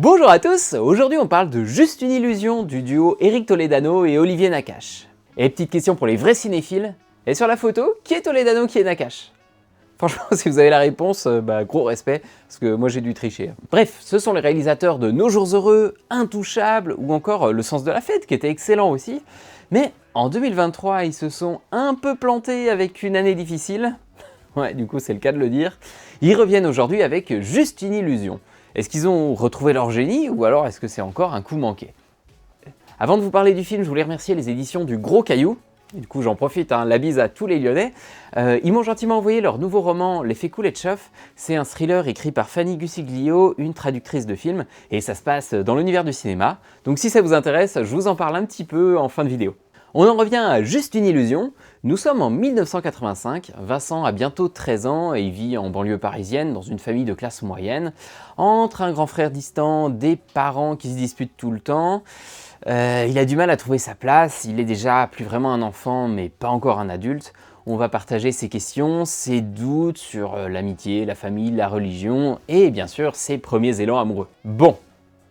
Bonjour à tous, aujourd'hui on parle de Juste une illusion du duo Eric Toledano et Olivier Nakache. Et petite question pour les vrais cinéphiles, et sur la photo, qui est Toledano, qui est Nakache? Franchement, si vous avez la réponse, gros respect, parce que moi j'ai dû tricher. Bref, ce sont les réalisateurs de Nos Jours Heureux, Intouchables, ou encore Le Sens de la Fête, qui était excellent aussi. Mais en 2023, ils se sont un peu plantés avec une année difficile. Ouais, du coup c'est le cas de le dire. Ils reviennent aujourd'hui avec Juste une illusion. Est-ce qu'ils ont retrouvé leur génie ou alors est-ce que c'est encore un coup manqué? Avant de vous parler du film, je voulais remercier les éditions du Gros Caillou. Et du coup j'en profite, la bise à tous les Lyonnais. Ils m'ont gentiment envoyé leur nouveau roman L'effet Kuleshov. C'est un thriller écrit par Fanny Gussiglio, une traductrice de film, et ça se passe dans l'univers du cinéma. Donc si ça vous intéresse, je vous en parle un petit peu en fin de vidéo. On en revient à Juste une illusion. Nous sommes en 1985, Vincent a bientôt 13 ans et il vit en banlieue parisienne dans une famille de classe moyenne, entre un grand frère distant, des parents qui se disputent tout le temps. Il a du mal à trouver sa place, il est déjà plus vraiment un enfant mais pas encore un adulte. On va partager ses questions, ses doutes sur l'amitié, la famille, la religion et bien sûr ses premiers élans amoureux. Bon,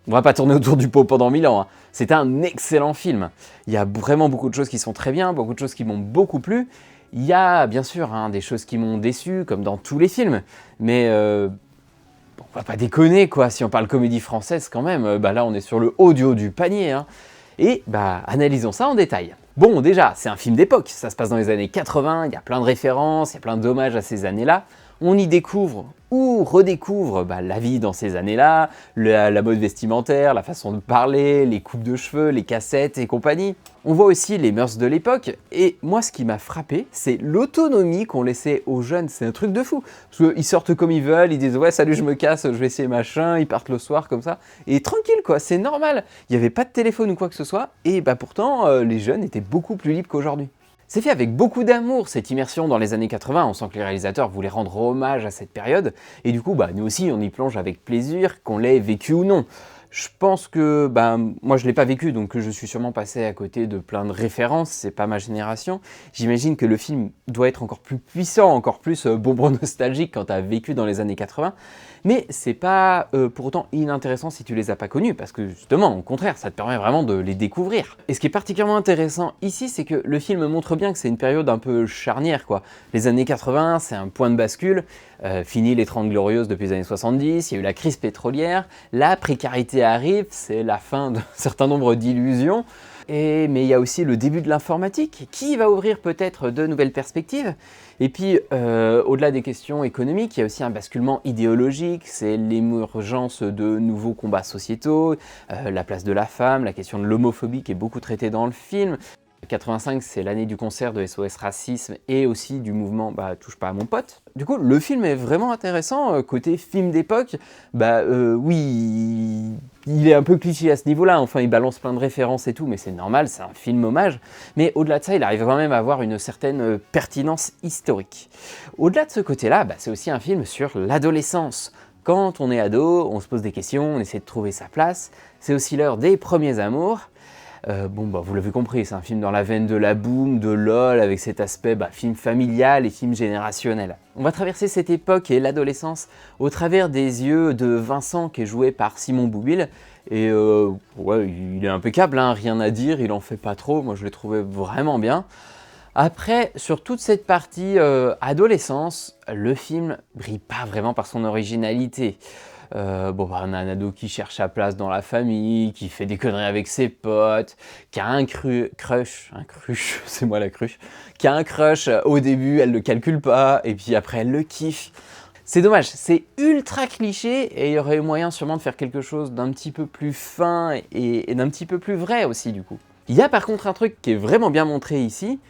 on va pas tourner autour du pot pendant 1000 ans, C'est un excellent film. Il y a vraiment beaucoup de choses qui sont très bien, beaucoup de choses qui m'ont beaucoup plu. Il y a bien sûr des choses qui m'ont déçu, comme dans tous les films, mais on va pas déconner quoi, si on parle comédie française quand même, là on est sur le haut du haut du panier. Et analysons ça en détail. Bon, déjà, c'est un film d'époque, ça se passe dans les années 80, il y a plein de références, il y a plein d'hommages à ces années-là. On y découvre ou redécouvre la vie dans ces années-là, la mode vestimentaire, la façon de parler, les coupes de cheveux, les cassettes et compagnie. On voit aussi les mœurs de l'époque, et moi ce qui m'a frappé, c'est l'autonomie qu'on laissait aux jeunes, c'est un truc de fou. Parce qu'ils sortent comme ils veulent, ils disent « ouais salut je me casse, je vais essayer machin », ils partent le soir comme ça, et tranquille quoi, c'est normal. Il n'y avait pas de téléphone ou quoi que ce soit, et pourtant les jeunes étaient beaucoup plus libres qu'aujourd'hui. C'est fait avec beaucoup d'amour, cette immersion dans les années 80, on sent que les réalisateurs voulaient rendre hommage à cette période, et du coup, nous aussi, on y plonge avec plaisir, qu'on l'ait vécu ou non. Je pense que, moi je l'ai pas vécu, donc je suis sûrement passé à côté de plein de références, c'est pas ma génération. J'imagine que le film doit être encore plus puissant, encore plus bonbon nostalgique quand tu as vécu dans les années 80, mais c'est pas pour autant inintéressant si tu les as pas connus, parce que justement, au contraire, ça te permet vraiment de les découvrir. Et ce qui est particulièrement intéressant ici, c'est que le film montre bien que c'est une période un peu charnière, quoi. Les années 80, c'est un point de bascule, fini les 30 glorieuses depuis les années 70, il y a eu la crise pétrolière, la précarité arrive, c'est la fin d'un certain nombre d'illusions, mais il y a aussi le début de l'informatique qui va ouvrir peut-être de nouvelles perspectives. Et puis, au-delà des questions économiques, il y a aussi un basculement idéologique, c'est l'émergence de nouveaux combats sociétaux, la place de la femme, la question de l'homophobie qui est beaucoup traitée dans le film. 85, c'est l'année du concert de SOS Racisme et aussi du mouvement Touche pas à mon pote. Du coup, le film est vraiment intéressant, côté film d'époque, oui, il est un peu cliché à ce niveau-là, enfin il balance plein de références et tout, mais c'est normal, c'est un film hommage. Mais au-delà de ça, il arrive quand même à avoir une certaine pertinence historique. Au-delà de ce côté-là, c'est aussi un film sur l'adolescence. Quand on est ado, on se pose des questions, on essaie de trouver sa place, c'est aussi l'heure des premiers amours. Vous l'avez compris, c'est un film dans la veine de la boom, de LOL, avec cet aspect film familial et film générationnel. On va traverser cette époque et l'adolescence au travers des yeux de Vincent, qui est joué par Simon Boublil. Et il est impeccable, rien à dire, il en fait pas trop, moi je l'ai trouvé vraiment bien. Après, sur toute cette partie adolescence, le film brille pas vraiment par son originalité. On a un ado qui cherche sa place dans la famille, qui fait des conneries avec ses potes, qui a un crush, c'est moi la cruche, qui a un crush au début, elle le calcule pas, et puis après elle le kiffe. C'est dommage, c'est ultra cliché, et il y aurait eu moyen sûrement de faire quelque chose d'un petit peu plus fin et d'un petit peu plus vrai aussi du coup. Il y a par contre un truc qui est vraiment bien montré ici,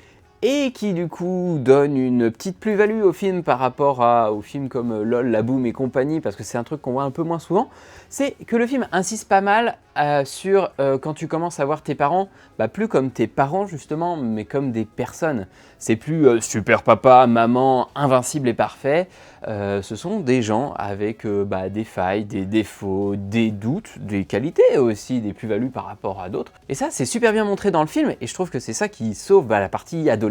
et qui du coup donne une petite plus-value au film par rapport aux films comme LOL, La Boom et compagnie, parce que c'est un truc qu'on voit un peu moins souvent, c'est que le film insiste pas mal sur quand tu commences à voir tes parents, plus comme tes parents justement, mais comme des personnes. C'est plus super papa, maman, invincible et parfait, ce sont des gens avec des failles, des défauts, des doutes, des qualités aussi, des plus-values par rapport à d'autres. Et ça c'est super bien montré dans le film, et je trouve que c'est ça qui sauve la partie adolescente.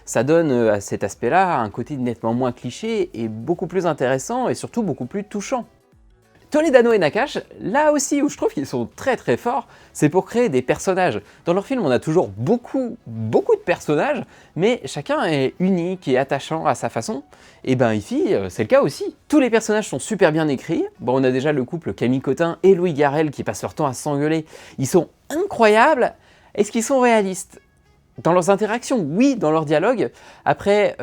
Ça donne à cet aspect-là un côté nettement moins cliché et beaucoup plus intéressant et surtout beaucoup plus touchant. Toledano et Nakache, là aussi où je trouve qu'ils sont très très forts, c'est pour créer des personnages. Dans leurs films, on a toujours beaucoup de personnages, mais chacun est unique et attachant à sa façon. Et ben ici, c'est le cas aussi. Tous les personnages sont super bien écrits. Bon, on a déjà le couple Camille Cotin et Louis Garrel qui passent leur temps à s'engueuler. Ils sont incroyables. Est-ce qu'ils sont réalistes ? Dans leurs interactions, oui, dans leurs dialogues. Après,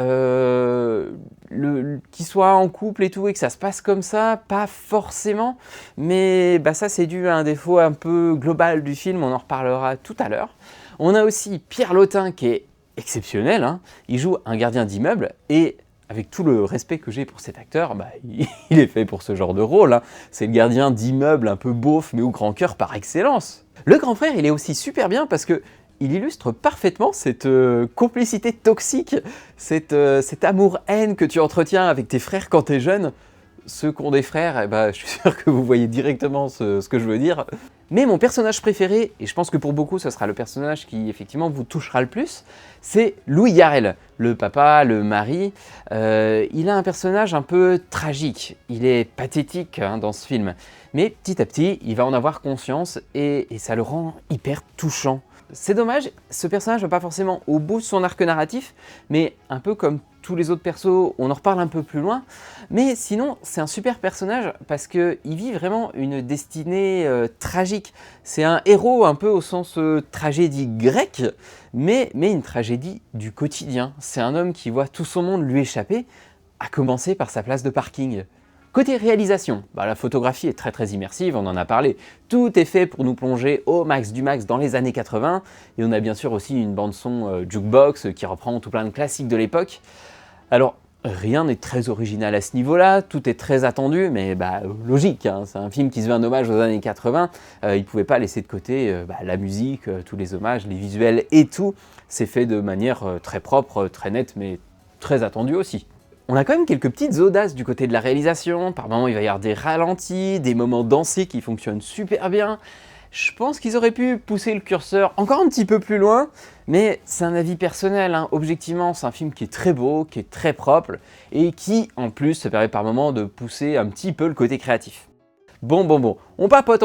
qu'ils soient en couple et tout, et que ça se passe comme ça, pas forcément. Mais bah, ça, c'est dû à un défaut un peu global du film, on en reparlera tout à l'heure. On a aussi Pierre Lotin qui est exceptionnel, hein. Il joue un gardien d'immeuble, et avec tout le respect que j'ai pour cet acteur, bah, il est fait pour ce genre de rôle, hein. C'est le gardien d'immeuble un peu beauf, mais au grand cœur par excellence. Le grand frère, il est aussi super bien parce que il illustre parfaitement cette complicité toxique, cet amour-haine que tu entretiens avec tes frères quand t'es jeune. Ceux qui ont des frères, eh ben, je suis sûr que vous voyez directement ce que je veux dire. Mais mon personnage préféré, et je pense que pour beaucoup ce sera le personnage qui effectivement vous touchera le plus, c'est Louis Garrel, le papa, le mari. Il a un personnage un peu tragique, il est pathétique hein, dans ce film. Mais petit à petit, il va en avoir conscience et ça le rend hyper touchant. C'est dommage, ce personnage va pas forcément au bout de son arc narratif, mais un peu comme tous les autres persos, on en reparle un peu plus loin. Mais sinon, c'est un super personnage parce qu'il vit vraiment une destinée tragique. C'est un héros un peu au sens tragédie grecque, mais une tragédie du quotidien. C'est un homme qui voit tout son monde lui échapper, à commencer par sa place de parking. Côté réalisation, bah la photographie est très immersive, on en a parlé. Tout est fait pour nous plonger au max du max dans les années 80. Et on a bien sûr aussi une bande-son jukebox qui reprend tout plein de classiques de l'époque. Alors, rien n'est très original à ce niveau-là, tout est très attendu, mais bah, logique, hein, c'est un film qui se veut un hommage aux années 80. Il ne pouvait pas laisser de côté la musique, tous les hommages, les visuels et tout. C'est fait de manière très propre, très nette, mais très attendue aussi. On a quand même quelques petites audaces du côté de la réalisation. Par moments, il va y avoir des ralentis, des moments dansés qui fonctionnent super bien. Je pense qu'ils auraient pu pousser le curseur encore un petit peu plus loin, mais c'est un avis personnel, hein. Objectivement, c'est un film qui est très beau, qui est très propre, et qui, en plus, se permet par moments de pousser un petit peu le côté créatif. Bon, on papote,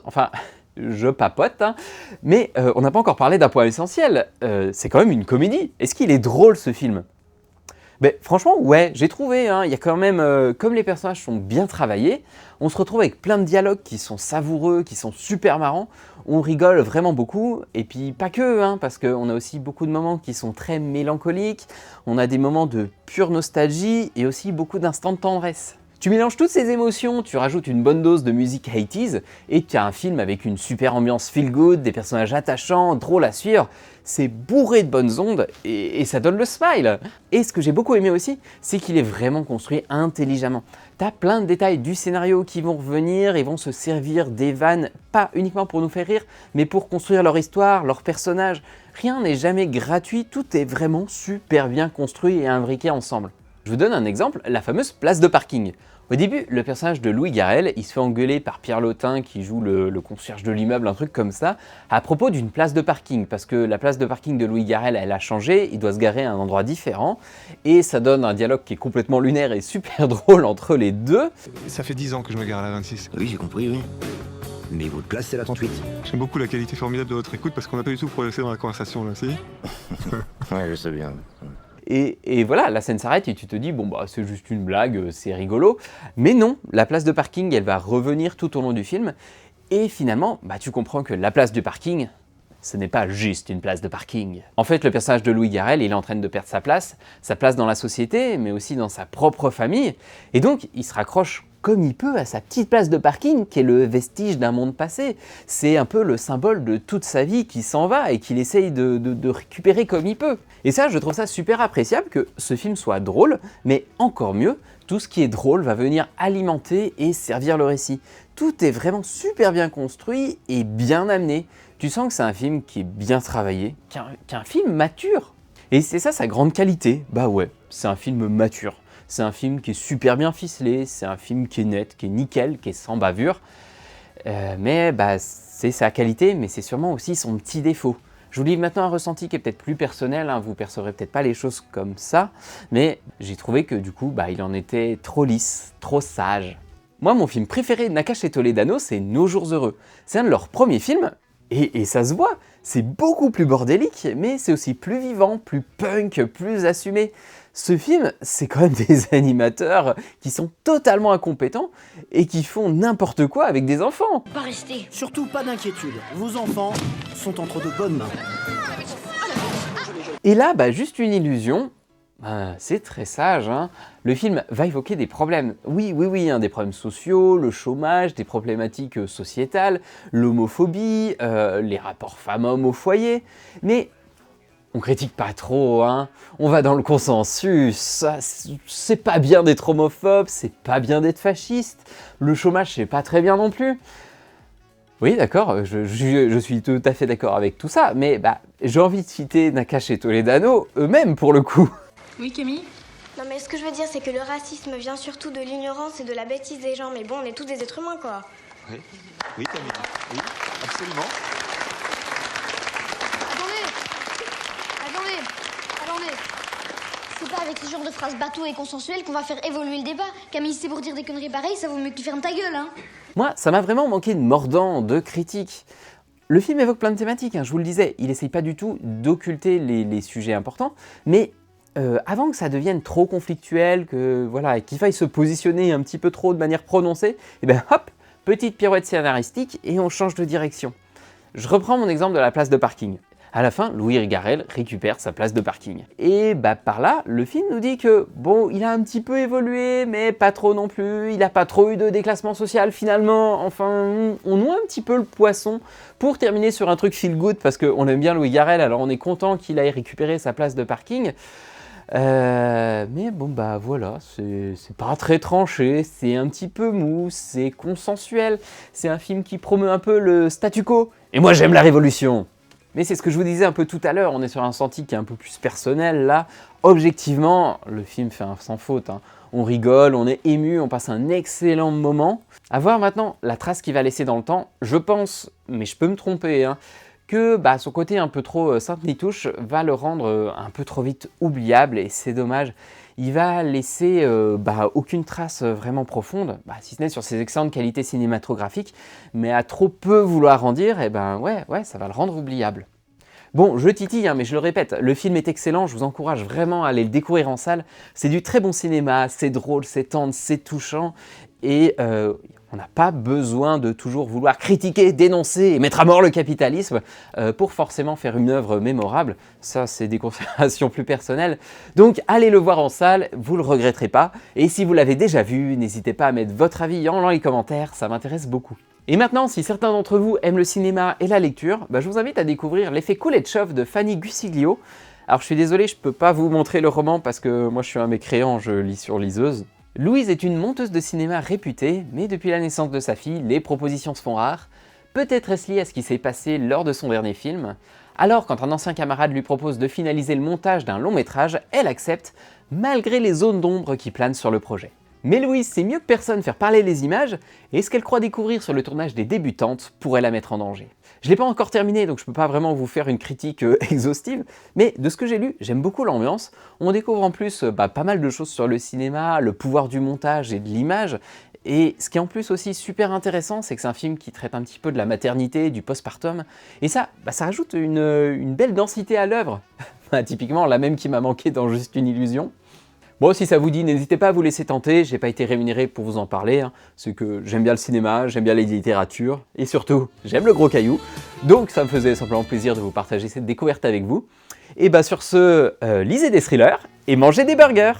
enfin... Je papote, hein. Mais on n'a pas encore parlé d'un point essentiel. C'est quand même une comédie. Est-ce qu'il est drôle ce film ? Ben, franchement, ouais, j'ai trouvé, hein, il y a quand même, comme les personnages sont bien travaillés, on se retrouve avec plein de dialogues qui sont savoureux, qui sont super marrants, on rigole vraiment beaucoup, et puis pas que, hein, parce qu'on a aussi beaucoup de moments qui sont très mélancoliques, on a des moments de pure nostalgie, et aussi beaucoup d'instants de tendresse. Tu mélanges toutes ces émotions, tu rajoutes une bonne dose de musique 80s, et tu as un film avec une super ambiance feel good, des personnages attachants, drôles à suivre. C'est bourré de bonnes ondes, et ça donne le smile. Et ce que j'ai beaucoup aimé aussi, c'est qu'il est vraiment construit intelligemment. T'as plein de détails du scénario qui vont revenir et vont se servir des vannes, pas uniquement pour nous faire rire, mais pour construire leur histoire, leurs personnages. Rien n'est jamais gratuit, tout est vraiment super bien construit et imbriqué ensemble. Je vous donne un exemple, la fameuse place de parking. Au début, le personnage de Louis Garrel, il se fait engueuler par Pierre Lotin qui joue le concierge de l'immeuble, un truc comme ça, à propos d'une place de parking, parce que la place de parking de Louis Garrel, elle a changé, il doit se garer à un endroit différent, et ça donne un dialogue qui est complètement lunaire et super drôle entre les deux. Ça fait 10 ans que je me gare à la 26. Oui, j'ai compris, oui. Mais votre place, c'est la 38. J'aime beaucoup la qualité formidable de votre écoute parce qu'on n'a pas du tout progressé dans la conversation, là, si. Ouais, je sais bien. Et voilà, la scène s'arrête et tu te dis, bon bah c'est juste une blague, c'est rigolo. Mais non, la place de parking, elle va revenir tout au long du film. Et finalement, bah tu comprends que la place du parking, ce n'est pas juste une place de parking. En fait, le personnage de Louis Garrel, il est en train de perdre sa place dans la société, mais aussi dans sa propre famille. Et donc, il se raccroche comme il peut à sa petite place de parking, qui est le vestige d'un monde passé. C'est un peu le symbole de toute sa vie qui s'en va et qu'il essaye de récupérer comme il peut. Et ça, je trouve ça super appréciable que ce film soit drôle, mais encore mieux, tout ce qui est drôle va venir alimenter et servir le récit. Tout est vraiment super bien construit et bien amené. Tu sens que c'est un film qui est bien travaillé, qu'un film mature. Et c'est ça sa grande qualité. Bah ouais, c'est un film mature. C'est un film qui est super bien ficelé, c'est un film qui est net, qui est nickel, qui est sans bavure. Mais bah, c'est sa qualité, mais c'est sûrement aussi son petit défaut. Je vous livre maintenant un ressenti qui est peut-être plus personnel, hein, vous percevrez peut-être pas les choses comme ça, mais j'ai trouvé que du coup, bah, il en était trop lisse, trop sage. Moi, mon film préféré de Nakache et Toledano, c'est Nos jours heureux. C'est un de leurs premiers films, et ça se voit, c'est beaucoup plus bordélique, mais c'est aussi plus vivant, plus punk, plus assumé. Ce film, c'est quand même des animateurs qui sont totalement incompétents et qui font n'importe quoi avec des enfants. Pas rester. Surtout pas d'inquiétude, vos enfants sont entre de bonnes mains. Et là, juste une illusion. C'est très sage, hein. Le film va évoquer des problèmes. Oui, des problèmes sociaux, le chômage, des problématiques sociétales, l'homophobie, les rapports femmes-hommes au foyer. Mais on critique pas trop, hein. On va dans le consensus. C'est pas bien d'être homophobe, c'est pas bien d'être fasciste. Le chômage, c'est pas très bien non plus. Oui, d'accord, je suis tout à fait d'accord avec tout ça, mais j'ai envie de citer Nakache et Toledano eux-mêmes pour le coup. Oui, Camille? Non mais ce que je veux dire c'est que le racisme vient surtout de l'ignorance et de la bêtise des gens, mais bon on est tous des êtres humains quoi. Oui, oui Camille, oui, absolument. Attendez. C'est pas avec ce genre de phrases bateau et consensuelles qu'on va faire évoluer le débat. Camille, c'est pour dire des conneries pareilles, ça vaut mieux que tu fermes ta gueule, hein. Moi, ça m'a vraiment manqué de mordant, de critique. Le film évoque plein de thématiques, hein, je vous le disais, il essaye pas du tout d'occulter les sujets importants, mais avant que ça devienne trop conflictuel, qu'il faille se positionner un petit peu trop de manière prononcée, et hop, petite pirouette scénaristique et on change de direction. Je reprends mon exemple de la place de parking. À la fin, Louis Garrel récupère sa place de parking. Et par là, le film nous dit que, bon, il a un petit peu évolué, mais pas trop non plus, il n'a pas trop eu de déclassement social finalement, enfin, on noie un petit peu le poisson pour terminer sur un truc feel good, parce qu'on aime bien Louis Garrel, alors on est content qu'il aille récupérer sa place de parking. Mais bon voilà, c'est pas très tranché, c'est un petit peu mou, c'est consensuel, c'est un film qui promeut un peu le statu quo. Et moi j'aime la révolution. Mais c'est ce que je vous disais un peu tout à l'heure, on est sur un ressenti qui est un peu plus personnel là. Objectivement, le film fait un sans faute, hein. On rigole, on est ému, on passe un excellent moment. À voir maintenant la trace qu'il va laisser dans le temps, je pense, mais je peux me tromper, hein, que son côté un peu trop sainte-nitouche va le rendre un peu trop vite oubliable, et c'est dommage. Il va laisser aucune trace vraiment profonde, si ce n'est sur ses excellentes qualités cinématographiques, mais à trop peu vouloir en dire, ça va le rendre oubliable. Bon, je titille, hein, mais je le répète, le film est excellent, je vous encourage vraiment à aller le découvrir en salle. C'est du très bon cinéma, c'est drôle, c'est tendre, c'est touchant, et on n'a pas besoin de toujours vouloir critiquer, dénoncer et mettre à mort le capitalisme pour forcément faire une œuvre mémorable. Ça, c'est des considérations plus personnelles. Donc, allez le voir en salle, vous ne le regretterez pas. Et si vous l'avez déjà vu, n'hésitez pas à mettre votre avis dans les commentaires, ça m'intéresse beaucoup. Et maintenant, si certains d'entre vous aiment le cinéma et la lecture, je vous invite à découvrir L'effet Kuleshov de Fanny Gusiglio. Alors, je suis désolé, je ne peux pas vous montrer le roman parce que moi, je suis un mécréant, je lis sur liseuse. Louise est une monteuse de cinéma réputée, mais depuis la naissance de sa fille, les propositions se font rares. Peut-être est-ce lié à ce qui s'est passé lors de son dernier film. Alors, quand un ancien camarade lui propose de finaliser le montage d'un long métrage, elle accepte, malgré les zones d'ombre qui planent sur le projet. Mais Louise sait mieux que personne faire parler les images, et ce qu'elle croit découvrir sur le tournage des Débutantes pourrait la mettre en danger. Je ne l'ai pas encore terminé, donc je ne peux pas vraiment vous faire une critique exhaustive, mais de ce que j'ai lu, j'aime beaucoup l'ambiance. On découvre en plus pas mal de choses sur le cinéma, le pouvoir du montage et de l'image, et ce qui est en plus aussi super intéressant, c'est que c'est un film qui traite un petit peu de la maternité, du postpartum, et ça rajoute une belle densité à l'œuvre. Typiquement la même qui m'a manqué dans Juste une illusion. Bon, si ça vous dit, n'hésitez pas à vous laisser tenter, j'ai pas été rémunéré pour vous en parler, hein. C'est que j'aime bien le cinéma, j'aime bien les littératures, et surtout, j'aime le gros caillou, donc ça me faisait simplement plaisir de vous partager cette découverte avec vous. Et sur ce, lisez des thrillers et mangez des burgers!